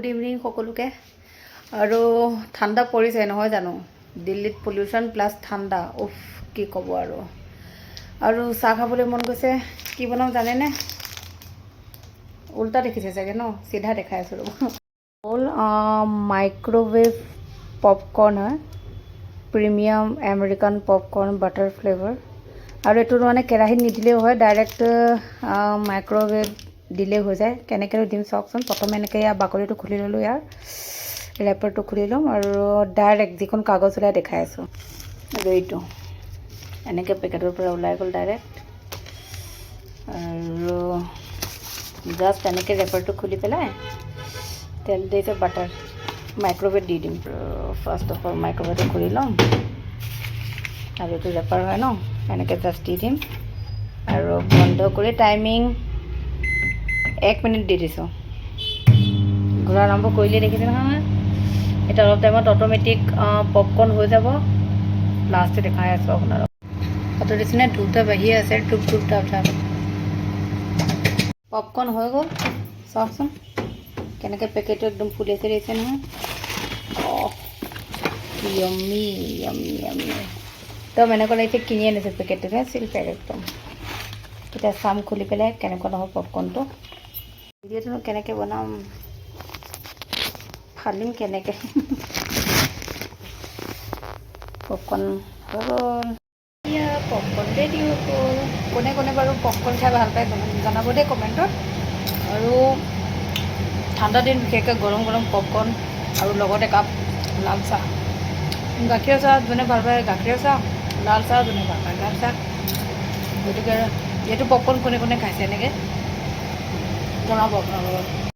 evening সকলোকে আৰু ঠাণ্ডা পৰিছে নহয় জানো দিল্লীত পলিউশ্যন প্লাছ ঠাণ্ডা উফ কি ক'ব আৰু চাহ খাবলৈ মন গৈছে কি বনাওঁ জানেনে উল্টা দেখিছে চাগে ন চিধা দেখাই আছোঁ হ'ল মাইক্ৰ'ৱেভ পপকৰ্ন হয় premium American popcorn butter flavour আৰু এইটো মানে কেৰাহীত নিদিলেও হয় ডাইৰেক্ট মাইক্ৰ'ৱেভ দিলেই হৈ যায় কেনেকৈ দিম চাওকচোন প্ৰথমে এনেকৈ ইয়াৰ বাকলিটো খুলি ল'লোঁ ইয়াৰ ৰেপাৰটো খুলি ল'ম আৰু ডাইৰেক্ট যিখন কাগজ ওলাই দেখাই আছোঁ আৰু এইটো এনেকৈ পেকেটৰ পৰা ওলাই গ'ল ডাইৰেক্ট আৰু জাষ্ট এনেকৈ ৰেপাৰটো খুলি পেলাই তেল দিছে বাটাৰ মাইক্ৰ'ৱেভ দি দিম ফাৰ্ষ্ট অফ অল মাইক্ৰ'ৱেভটো খুলি ল'ম আৰু এইটো ৰেপাৰ হয় ন এনেকৈ জাষ্ট দি দিম আৰু বন্ধ কৰি টাইমিং 1 মিনিট দি দিছোঁ ঘূৰা আৰম্ভ কৰিলে দেখিছে নহয় এটা অলপ টাইমত অট'মেটিক পপকৰ্ন হৈ যাব লাষ্টে দেখাই আছোঁ আপোনাৰ অটো নিচিনা ধূপটা বাঢ়িয়ে আছে ধূপ ধূপটা উঠা পপকৰ্ন হৈ গ'ল চাওকচোন কেনেকৈ পেকেটটো একদম ফুলিছে দিছে নহয় য়ম্মি য়ম্মি য়ম্মি একদম এনেকুৱা লাগিছে কিনি আনিছোঁ পেকেটটোকে চিল পেক একদম এতিয়া চাম খুলি পেলাই কেনেকুৱা নহয় পপকৰ্নটো ভিডিঅ'টো কেনেকৈ বনাম ফালিম কেনেকৈ পপকৰ্ন হৈ গ'ল এয়া পপকৰ্ন ৰেডি হৈ গ'ল কোনে কোনে বাৰু পপকৰ্ন খাই ভাল পায় জনাব দেই কমেণ্টত আৰু ঠাণ্ডা দিন বিশেষকৈ গৰম গৰম পপকৰ্ন আৰু লগতে একাপ লাল চাহ গাখীৰৰ চাহ যোনে ভাল পায় গাখীৰৰ চাহ লাল চাহ যোনে ভাল পায় লাল চাহ গতিকে এইটো পপকৰ্ন কোনে কোনে খাইছে এনেকৈ জনাব আপোনালোকক